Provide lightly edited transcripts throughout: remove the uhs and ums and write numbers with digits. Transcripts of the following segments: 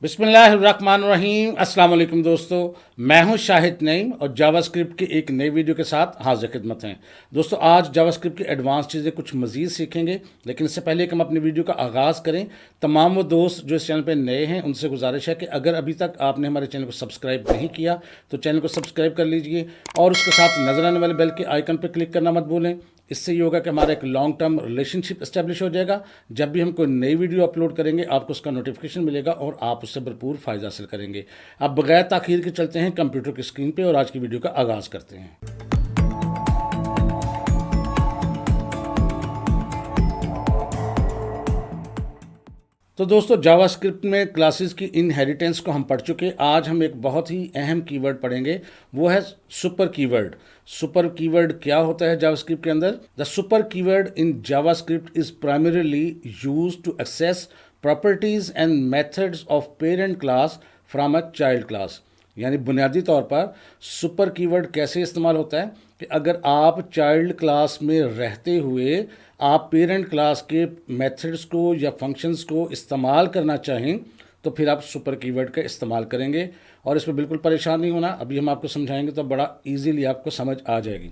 बिस्मिल्लाहिर्रहमानिर्रहीम। अस्सलाम वालेकुम दोस्तों, मैं हूं शाहिद नईम और जावास्क्रिप्ट की एक नई वीडियो के साथ हाजिर खिदमत हैं। दोस्तों, आज जावास्क्रिप्ट की एडवांस चीज़ें कुछ मज़ीद सीखेंगे, लेकिन इससे पहले कि हम अपनी वीडियो का आगाज़ करें, तमाम वो दोस्त जो इस चैनल पर नए हैं उनसे गुजारिश है कि अगर अभी तक आपने हमारे चैनल को सब्सक्राइब नहीं किया तो चैनल को सब्सक्राइब कर लीजिए और उसके साथ नजर आने वाले बेल के आइकन पर क्लिक करना मत भूलें। इससे ये होगा कि हमारा एक लॉन्ग टर्म रिलेशनशिप इस्टेब्लिश हो जाएगा। जब भी हम कोई नई वीडियो अपलोड करेंगे आपको उसका नोटिफिकेशन मिलेगा और आप उससे भरपूर फ़ायदा हासिल करेंगे। अब बगैर ताखीर के चलते हैं कंप्यूटर की स्क्रीन पे और आज की वीडियो का आगाज़ करते हैं। तो दोस्तों, जावास्क्रिप्ट में क्लासेस की इनहेरिटेंस को हम पढ़ चुके। आज हम एक बहुत ही अहम कीवर्ड पढ़ेंगे, वो है सुपर कीवर्ड। सुपर कीवर्ड क्या होता है जावास्क्रिप्ट के अंदर? The super keyword in JavaScript is primarily used to access properties and methods of parent class from a child class. यानी बुनियादी तौर पर सुपर कीवर्ड कैसे इस्तेमाल होता है कि अगर आप चाइल्ड क्लास में रहते हुए आप पेरेंट क्लास के मेथड्स को या फंक्शंस को इस्तेमाल करना चाहें तो फिर आप सुपर कीवर्ड का इस्तेमाल करेंगे और इसमें बिल्कुल परेशान नहीं होना। अभी हम आपको समझाएंगे तो बड़ा इजीली आपको समझ आ जाएगी।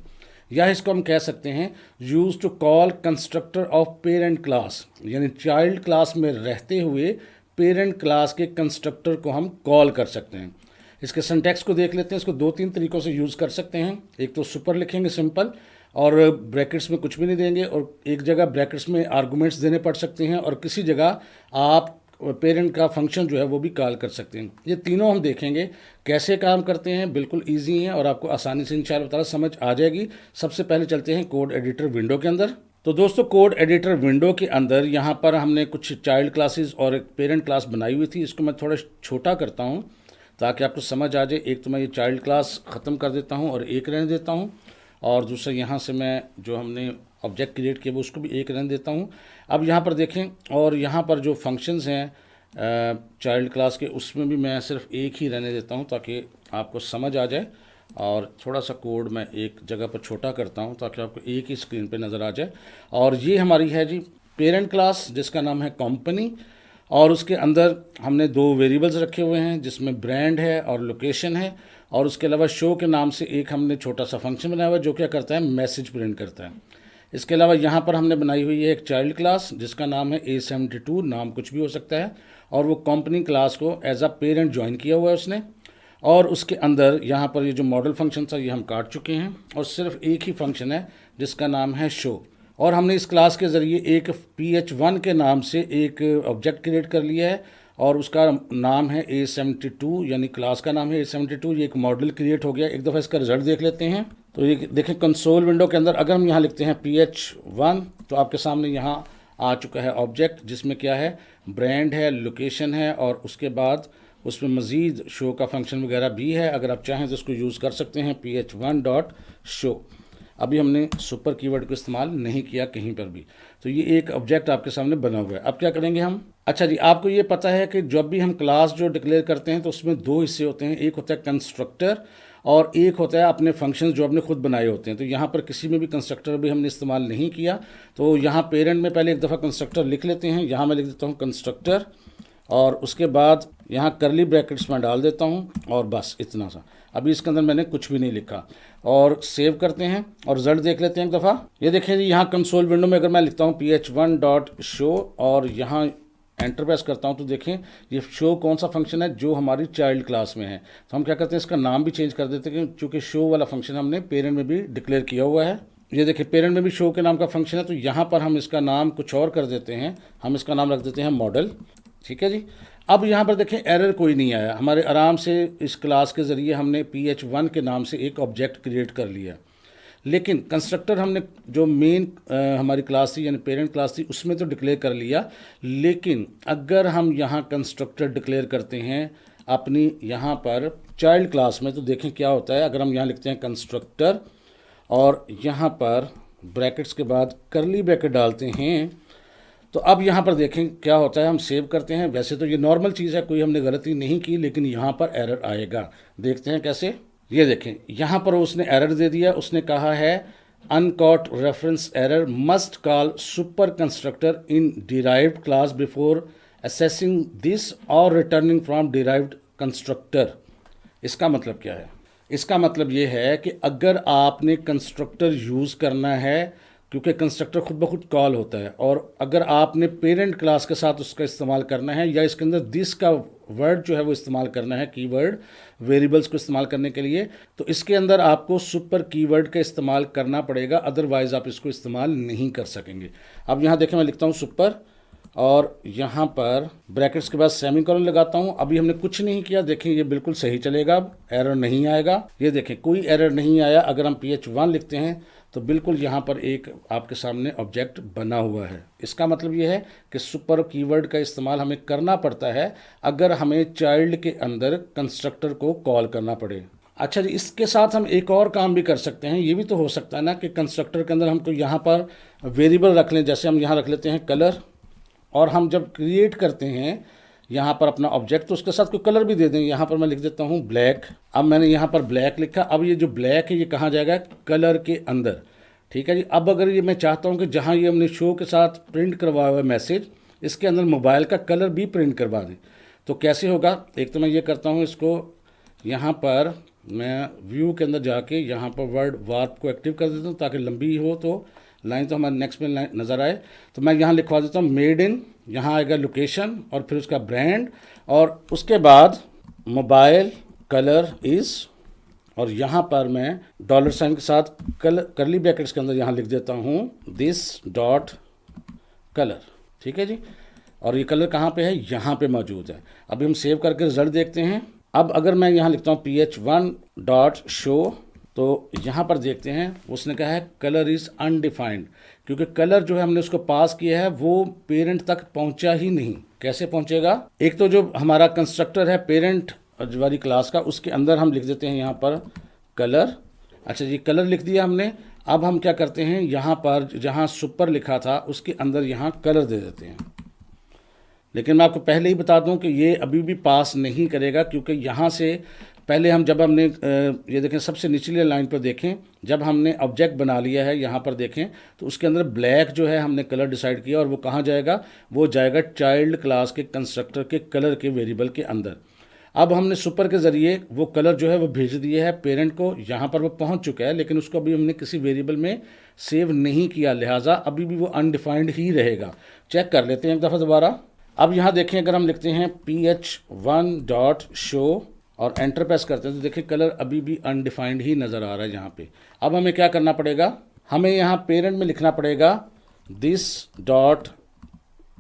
या इसको हम कह सकते हैं use to call constructor of parent class, यानी चाइल्ड क्लास में रहते हुए पेरेंट क्लास के कंस्ट्रक्टर को हम कॉल कर सकते हैं। इसके सिंटैक्स को देख लेते हैं। इसको दो तीन तरीक़ों से यूज़ कर सकते हैं। एक तो सुपर लिखेंगे सिंपल और ब्रैकेट्स में कुछ भी नहीं देंगे, और एक जगह ब्रैकेट्स में आर्गूमेंट्स देने पड़ सकते हैं और किसी जगह आप पेरेंट का फंक्शन जो है वो भी कॉल कर सकते हैं। ये तीनों हम देखेंगे कैसे काम करते हैं। बिल्कुल ईजी हैं और आपको आसानी से इंशाअल्लाह ताला समझ आ जाएगी। सबसे पहले चलते हैं कोड एडिटर विंडो के अंदर। तो दोस्तों, कोड एडिटर विंडो के अंदर यहाँ पर हमने कुछ चाइल्ड क्लासेस और एक पेरेंट क्लास बनाई हुई थी। इसको मैं थोड़ा छोटा करता हूँ ताकि आपको समझ आ जाए। एक तो मैं ये चाइल्ड क्लास ख़त्म कर देता हूँ और एक रहने देता हूँ, और दूसरा यहाँ से मैं जो हमने ऑब्जेक्ट क्रिएट किया वो उसको भी एक रहने देता हूँ। अब यहाँ पर देखें, और यहाँ पर जो फंक्शंस हैं चाइल्ड क्लास के उसमें भी मैं सिर्फ एक ही रहने देता हूँ ताकि आपको समझ आ जाए। और थोड़ा सा कोड मैं एक जगह पर छोटा करता हूँ ताकि आपको एक ही स्क्रीन पे नज़र आ जाए। और ये हमारी है जी पेरेंट क्लास जिसका नाम है कंपनी, और उसके अंदर हमने दो वेरिएबल्स रखे हुए हैं जिसमें ब्रांड है और लोकेशन है, और उसके अलावा शो के नाम से एक हमने छोटा सा फंक्शन बनाया हुआ है जो क्या करता है, मैसेज प्रिंट करता है। इसके अलावा यहाँ पर हमने बनाई हुई है एक चाइल्ड क्लास जिसका नाम है A72, नाम कुछ भी हो सकता है, और वो कंपनी क्लास को एज अ पेरेंट ज्वाइन किया हुआ है उसने। और उसके अंदर यहाँ पर ये जो मॉडल फंक्शन था ये हम काट चुके हैं और सिर्फ एक ही फंक्शन है जिसका नाम है शो। और हमने इस क्लास के ज़रिए एक PH1 के नाम से एक ऑब्जेक्ट क्रिएट कर लिया है और उसका नाम है A72, यानी क्लास का नाम है A72। ये एक मॉडल क्रिएट हो गया। एक दफ़ा इसका रिजल्ट देख लेते हैं। तो ये देखें कंसोल विंडो के अंदर अगर हम यहाँ लिखते हैं PH1 तो आपके सामने यहाँ आ चुका है ऑब्जेक्ट जिसमें क्या है, ब्रांड है, लोकेशन है, और उसके बाद उसमें मज़ीद शो का फंक्शन वगैरह भी है। अगर आप चाहें तो इसको यूज़ कर सकते हैं PH1.show। अभी हमने सुपर कीवर्ड को इस्तेमाल नहीं किया कहीं पर भी। तो ये एक ऑब्जेक्ट आपके सामने बना हुआ है। अब क्या करेंगे हम? अच्छा जी, आपको ये पता है कि जब भी हम क्लास जो डिक्लेयर करते हैं तो उसमें दो हिस्से होते हैं। एक होता है कंस्ट्रक्टर और एक होता है अपने फंक्शंस जो आपने खुद बनाए होते हैं। तो यहाँ पर किसी में भी कंस्ट्रक्टर भी हमने इस्तेमाल नहीं किया। तो यहाँ पेरेंट में पहले एक दफ़ा कंस्ट्रक्टर लिख लेते हैं। यहाँ मैं लिख देता हूँ कंस्ट्रक्टर और उसके बाद यहाँ करली ब्रैकेट्स में डाल देता हूँ और बस इतना सा। अभी इसके अंदर मैंने कुछ भी नहीं लिखा और सेव करते हैं और रिजल्ट देख लेते हैं एक दफ़ा। ये देखें जी, यहाँ कंसोल विंडो में अगर मैं लिखता हूँ PH1.show और यहाँ एंटर प्रेस करता हूँ तो देखें ये शो कौन सा फंक्शन है, जो हमारी चाइल्ड क्लास में है। तो हम क्या करते हैं, इसका नाम भी चेंज कर देते हैं क्योंकि शो वाला फंक्शन हमने पेरेंट में भी डिक्लेयर किया हुआ है। ये देखिए पेरेंट में भी शो के नाम का फंक्शन है, तो यहाँ पर हम इसका नाम कुछ और कर देते हैं। हम इसका नाम रख देते हैं मॉडल। ठीक है जी। अब यहाँ पर देखें एरर कोई नहीं आया। हमारे आराम से इस क्लास के ज़रिए हमने PH1 के नाम से एक ऑब्जेक्ट क्रिएट कर लिया। लेकिन कंस्ट्रक्टर हमने जो मेन हमारी क्लास थी यानी पेरेंट क्लास थी उसमें तो डिक्लेयर कर लिया, लेकिन अगर हम यहाँ कंस्ट्रक्टर डिक्लेयर करते हैं अपनी यहाँ पर चाइल्ड क्लास में तो देखें क्या होता है। अगर हम यहाँ लिखते हैं कंस्ट्रक्टर और यहाँ पर ब्रैकेट्स के बाद करली ब्रैकेट डालते हैं तो अब यहाँ पर देखें क्या होता है। हम सेव करते हैं। वैसे तो ये नॉर्मल चीज़ है, कोई हमने गलती नहीं की, लेकिन यहाँ पर एरर आएगा। देखते हैं कैसे। ये देखें यहाँ पर उसने एरर दे दिया। उसने कहा है uncaught reference error, must call super constructor in derived class before assessing this और रिटर्निंग फ्रॉम डिराइव्ड कंस्ट्रक्टर। इसका मतलब क्या है? इसका मतलब ये है कि अगर आपने कंस्ट्रक्टर यूज़ करना है, क्योंकि कंस्ट्रक्टर खुद ब खुद कॉल होता है, और अगर आपने पेरेंट क्लास के साथ उसका इस्तेमाल करना है या इसके अंदर दिस का वर्ड जो है वो इस्तेमाल करना है, कीवर्ड वेरिएबल्स को इस्तेमाल करने के लिए, तो इसके अंदर आपको सुपर कीवर्ड का इस्तेमाल करना पड़ेगा, अदरवाइज़ आप इसको इस्तेमाल नहीं कर सकेंगे। अब यहाँ देखें, मैं लिखता हूँ सुपर और यहाँ पर ब्रैकेट्स के बाद सेमीकोलन लगाता हूँ। अभी हमने कुछ नहीं किया, देखें ये बिल्कुल सही चलेगा, अब एरर नहीं आएगा। ये देखें कोई एरर नहीं आया। अगर हम PH1 लिखते हैं तो बिल्कुल यहाँ पर एक आपके सामने ऑब्जेक्ट बना हुआ है। इसका मतलब ये है कि सुपर कीवर्ड का इस्तेमाल हमें करना पड़ता है अगर हमें चाइल्ड के अंदर कंस्ट्रक्टर को कॉल करना पड़े। अच्छा जी, इसके साथ हम एक और काम भी कर सकते हैं। ये भी तो हो सकता है ना कि कंस्ट्रक्टर के अंदर हमको यहाँ पर वेरिएबल रख लें, जैसे हम यहाँ रख लेते हैं कलर, और हम जब क्रिएट करते हैं यहाँ पर अपना ऑब्जेक्ट तो उसके साथ कोई कलर भी दे दें। यहाँ पर मैं लिख देता हूँ ब्लैक। अब मैंने यहाँ पर ब्लैक लिखा। अब ये जो ब्लैक है ये कहाँ जाएगा? कलर के अंदर। ठीक है जी। अब अगर ये मैं चाहता हूँ कि जहाँ ये हमने शो के साथ प्रिंट करवाया हुआ मैसेज, इसके अंदर मोबाइल का कलर भी प्रिंट करवा दें, तो कैसे होगा? एक तो मैं ये करता हूँ, इसको यहाँ पर मैं व्यू के अंदर जाके यहाँ पर वर्ड वार्प को एक्टिव कर देता हूँ ताकि लंबी हो तो लाइन तो हमारे नेक्स्ट में लाइन नज़र आए। तो मैं यहाँ लिखवा देता हूँ मेड इन, यहाँ आएगा लोकेशन और फिर उसका ब्रांड, और उसके बाद मोबाइल कलर इज़, और यहाँ पर मैं डॉलर साइन के साथ करली ब्रैकेट्स के अंदर यहाँ लिख देता हूँ दिस डॉट कलर। ठीक है जी। और ये कलर कहाँ पे है? यहाँ पे मौजूद है। अभी हम सेव करके रिजल्ट देखते हैं। अब अगर मैं यहाँ लिखता हूँ PH1 डॉट शो, तो यहाँ पर देखते हैं उसने कहा है कलर इज़ अनडिफाइंड, क्योंकि कलर जो है हमने उसको पास किया है वो पेरेंट तक पहुँचा ही नहीं। कैसे पहुँचेगा? एक तो जो हमारा कंस्ट्रक्टर है पेरेंट वाली क्लास का, उसके अंदर हम लिख देते हैं यहाँ पर कलर। अच्छा जी, कलर लिख दिया हमने। अब हम क्या करते हैं, यहाँ पर जहाँ सुपर लिखा था उसके अंदर यहाँ कलर दे देते हैं। लेकिन मैं आपको पहले ही बता दूं कि ये अभी भी पास नहीं करेगा, क्योंकि यहाँ से पहले हम जब हमने ये देखें सबसे निचली लाइन पर देखें, जब हमने ऑब्जेक्ट बना लिया है यहाँ पर देखें तो उसके अंदर ब्लैक जो है हमने कलर डिसाइड किया, और वो कहाँ जाएगा? वो जाएगा चाइल्ड क्लास के कंस्ट्रक्टर के कलर के वेरिएबल के अंदर। अब हमने सुपर के ज़रिए वो कलर जो है वो भेज दिया है पेरेंट को, यहाँ पर वो पहुँच चुका है, लेकिन उसको अभी हमने किसी वेरिएबल में सेव नहीं किया, लिहाजा अभी भी वो अनडिफाइंड ही रहेगा। चेक कर लेते हैं एक दफ़ा दोबारा। अब यहाँ देखें, अगर हम लिखते हैं PH1 डॉट शो और एंटर प्रेस करते हैं तो देखिए कलर अभी भी अनडिफाइंड ही नज़र आ रहा है यहाँ पे। अब हमें क्या करना पड़ेगा? हमें यहाँ पेरेंट में लिखना पड़ेगा this dot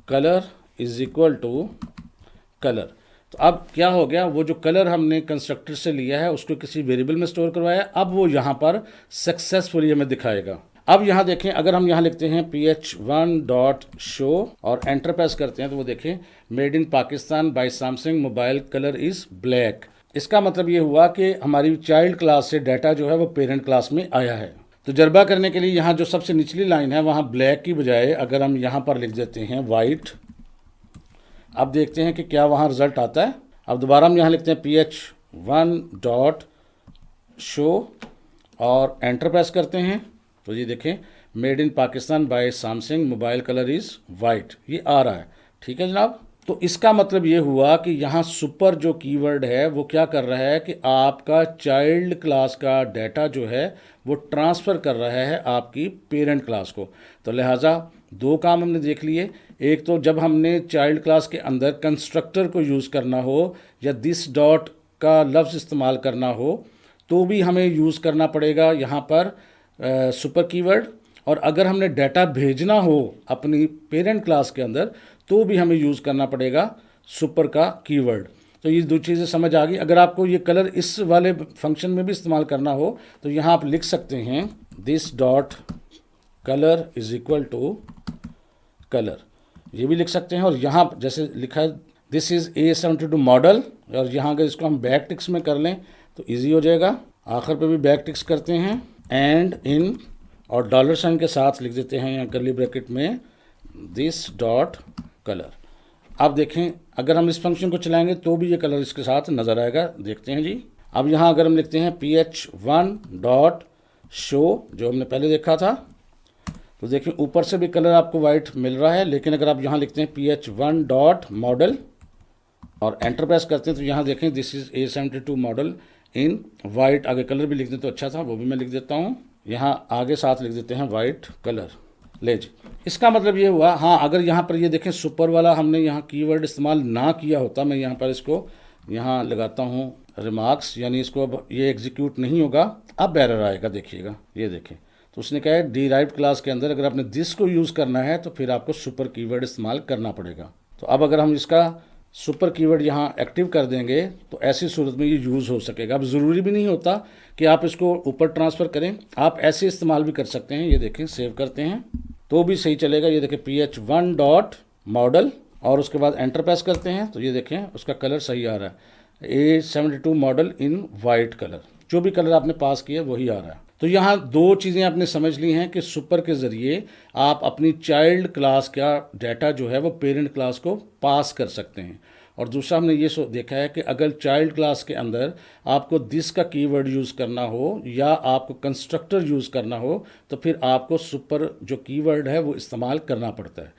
colour is equal to colour. तो अब क्या हो गया? वो जो कलर हमने कंस्ट्रक्टर से लिया है उसको किसी वेरिएबल में स्टोर करवाया, अब वो यहाँ पर सक्सेसफुली हमें दिखाएगा। अब यहाँ देखें, अगर हम यहाँ लिखते हैं PH1 डॉट शो और एंटर प्रेस करते हैं तो वो देखें made in Pakistan by Samsung, mobile colour is black. इसका मतलब ये हुआ कि हमारी चाइल्ड क्लास से डाटा जो है वो पेरेंट क्लास में आया है। तजुर्बा करने के लिए यहाँ जो सबसे निचली लाइन है वहाँ ब्लैक की बजाय अगर हम यहाँ पर लिख देते हैं वाइट, अब देखते हैं कि क्या वहाँ रिजल्ट आता है। अब दोबारा हम यहाँ लिखते हैं PH1 डॉट शो और एंटर प्रेस करते हैं तो ये देखें made in Pakistan by Samsung, mobile colour is white, ये आ रहा है। ठीक है जनाब। तो इसका मतलब ये हुआ कि यहाँ सुपर जो कीवर्ड है वो क्या कर रहा है कि आपका चाइल्ड क्लास का डाटा जो है वो ट्रांसफ़र कर रहा है आपकी पेरेंट क्लास को। तो लिहाजा दो काम हमने देख लिए। एक तो जब हमने चाइल्ड क्लास के अंदर कंस्ट्रक्टर को यूज़ करना हो या दिस डॉट का लफ्ज़ इस्तेमाल करना हो तो भी हमें यूज़ करना पड़ेगा यहाँ पर सुपर कीवर्ड, और अगर हमने डाटा भेजना हो अपनी पेरेंट क्लास के अंदर तो भी हमें यूज़ करना पड़ेगा सुपर का कीवर्ड। तो ये दो चीज़ें समझ आ गई। अगर आपको ये कलर इस वाले फंक्शन में भी इस्तेमाल करना हो तो यहाँ आप लिख सकते हैं this dot colour is equal to colour, ये भी लिख सकते हैं। और यहाँ जैसे लिखा है दिस इज़ A72 मॉडल, और यहाँ अगर इसको हम बैक टिक्स में कर लें तो ईजी हो जाएगा। आखिर पे भी बैक टिक्स करते हैं एंड इन और डॉलर साइन के साथ लिख देते हैं यहाँ करली ब्रैकेट में दिस डॉट कलर। अब देखें अगर हम इस फंक्शन को चलाएंगे तो भी ये कलर इसके साथ नज़र आएगा। देखते हैं जी। अब यहाँ अगर हम लिखते हैं PH1 डॉट शो जो हमने पहले देखा था तो देखिए ऊपर से भी कलर आपको वाइट मिल रहा है, लेकिन अगर आप यहाँ लिखते हैं ph1 डॉट मॉडल और एंटर प्रेस करते हैं तो यहाँ देखें this is A72 model in white. आगे कलर भी लिख दें तो अच्छा था, वो भी मैं लिख देता हूँ। यहाँ आगे साथ लिख देते हैं वाइट कलर। ले जी, इसका मतलब ये हुआ। हाँ, अगर यहाँ पर ये देखें सुपर वाला हमने यहाँ कीवर्ड इस्तेमाल ना किया होता, मैं यहाँ पर इसको यहाँ लगाता हूँ रिमार्क्स, यानी इसको अब ये एग्जीक्यूट नहीं होगा, अब एरर आएगा। देखिएगा, ये देखें, तो उसने कहा है डिराइव्ड क्लास के अंदर अगर आपने दिस को यूज़ करना है तो फिर आपको सुपर कीवर्ड इस्तेमाल करना पड़ेगा। तो अब अगर हम इसका सुपर कीवर्ड यहाँ एक्टिव कर देंगे तो ऐसी सूरत में ये यूज़ हो सकेगा। अब ज़रूरी भी नहीं होता कि आप इसको ऊपर ट्रांसफ़र करें, आप ऐसे इस्तेमाल भी कर सकते हैं। ये देखें, सेव करते हैं तो भी सही चलेगा। ये देखें ph1 डॉट मॉडल और उसके बाद एंटर प्रेस करते हैं तो ये देखें उसका कलर सही आ रहा है, A72 model in white colour. जो भी कलर आपने पास किया वही आ रहा है। तो यहाँ दो चीज़ें आपने समझ ली हैं कि सुपर के ज़रिए आप अपनी चाइल्ड क्लास का डाटा जो है वो पेरेंट क्लास को पास कर सकते हैं। और दूसरा हमने ये देखा है कि अगर चाइल्ड क्लास के अंदर आपको दिस का कीवर्ड यूज़ करना हो या आपको कंस्ट्रक्टर यूज़ करना हो तो फिर आपको सुपर जो कीवर्ड है वो इस्तेमाल करना पड़ता है।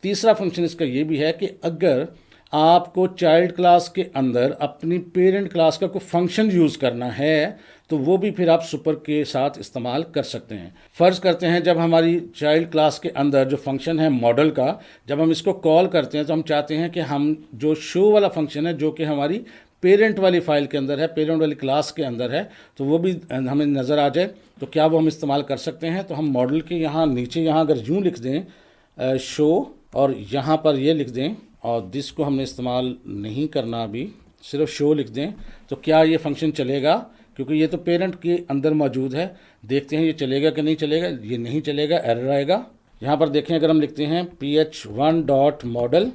तीसरा फंक्शन इसका ये भी है कि अगर आपको चाइल्ड क्लास के अंदर अपनी पेरेंट क्लास का कोई फंक्शन यूज़ करना है तो वो भी फिर आप सुपर के साथ इस्तेमाल कर सकते हैं। फ़र्ज़ करते हैं जब हमारी चाइल्ड क्लास के अंदर जो फंक्शन है मॉडल का, जब हम इसको कॉल करते हैं तो हम चाहते हैं कि हम जो शो वाला फंक्शन है जो कि हमारी पेरेंट वाली फ़ाइल के अंदर है, पेरेंट वाली क्लास के अंदर है, तो वो भी हमें नज़र आ जाए, तो क्या वो हम इस्तेमाल कर सकते हैं। तो हम मॉडल के यहाँ नीचे यहाँ अगर यूँ लिख दें शो और यहाँ पर ये लिख दें और दिस को हमने इस्तेमाल नहीं करना, अभी सिर्फ शो लिख दें, तो क्या ये फंक्शन चलेगा? क्योंकि ये तो पेरेंट के अंदर मौजूद है। देखते हैं ये चलेगा कि नहीं चलेगा। ये नहीं चलेगा, एरर आएगा। यहाँ पर देखें अगर हम लिखते हैं ph1 डॉट मॉडल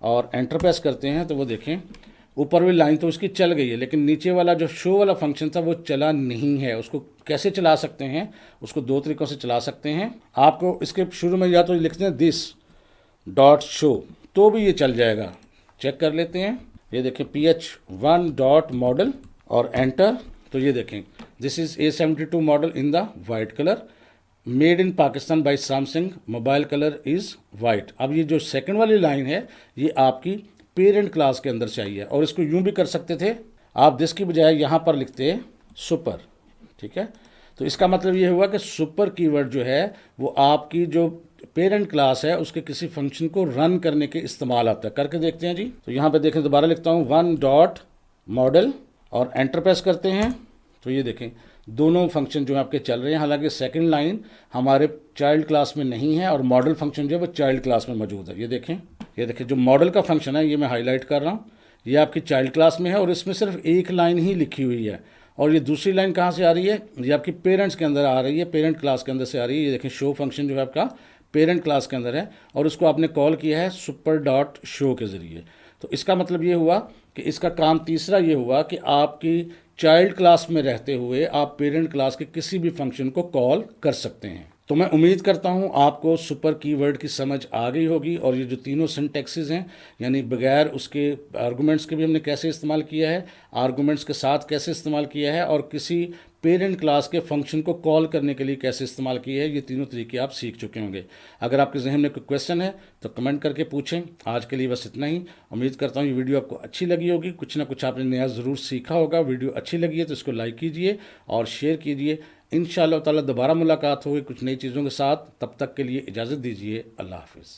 और एंटर प्रेस करते हैं तो वो देखें ऊपर वाली लाइन तो उसकी चल गई है, लेकिन नीचे वाला जो शो वाला फंक्शन था वो चला नहीं है। उसको कैसे चला सकते हैं? उसको दो तरीक़ों से चला सकते हैं। आपको इसके शुरू में या तो लिखते हैं दिस डॉट शो तो भी ये चल जाएगा। चेक कर लेते हैं। ये देखें ph1 डॉट मॉडल और एंटर, तो ये देखें this is A72 model in the white colour, made in Pakistan by Samsung, mobile colour is white. अब ये जो सेकंड वाली लाइन है ये आपकी पेरेंट क्लास के अंदर चाहिए, और इसको यूं भी कर सकते थे आप, दिस की बजाय यहाँ पर लिखते सुपर। ठीक है, तो इसका मतलब ये हुआ कि सुपर कीवर्ड जो है वो आपकी जो पेरेंट क्लास है उसके किसी फंक्शन को रन करने के इस्तेमाल आता है। करके देखते हैं जी। तो यहाँ पे देखें, दोबारा लिखता हूँ 1 डॉट मॉडल और एंटर प्रेस करते हैं तो ये देखें दोनों फंक्शन जो है आपके चल रहे हैं। हालांकि सेकंड लाइन हमारे चाइल्ड क्लास में नहीं है और मॉडल फंक्शन जो है वो चाइल्ड क्लास में मौजूद है। ये देखें जो मॉडल का फंक्शन है ये मैं हाईलाइट कर रहा हूँ, ये आपकी चाइल्ड क्लास में है और इसमें सिर्फ एक लाइन ही लिखी हुई है। और ये दूसरी लाइन कहाँ से आ रही है? ये आपकी पेरेंट्स के अंदर आ रही है, पेरेंट क्लास के अंदर से आ रही है। ये देखें शो फंक्शन जो है आपका पेरेंट क्लास के अंदर है और उसको आपने कॉल किया है सुपर डॉट शो के ज़रिए। तो इसका मतलब ये हुआ कि इसका काम तीसरा ये हुआ कि आपकी चाइल्ड क्लास में रहते हुए आप पेरेंट क्लास के किसी भी फंक्शन को कॉल कर सकते हैं। तो मैं उम्मीद करता हूँ आपको सुपर कीवर्ड की समझ आ गई होगी और ये जो तीनों सिंटैक्सेस हैं, यानी बगैर उसके आर्गूमेंट्स के भी हमने कैसे इस्तेमाल किया है, आर्गूमेंट्स के साथ कैसे इस्तेमाल किया है और किसी पेरेंट क्लास के फंक्शन को कॉल करने के लिए कैसे इस्तेमाल किया है, ये तीनों तरीके आप सीख चुके होंगे। अगर आपके जहन में कोई क्वेश्चन है तो कमेंट करके पूछें। आज के लिए बस इतना ही। उम्मीद करता हूँ ये वीडियो आपको अच्छी लगी होगी, कुछ ना कुछ आपने नया ज़रूर सीखा होगा। वीडियो अच्छी लगी है तो इसको लाइक कीजिए और शेयर कीजिए। इंशाअल्लाह ताला दोबारा मुलाकात होगी कुछ नई चीज़ों के साथ। तब तक के लिए इजाज़त दीजिए। अल्लाह हाफ़िज़।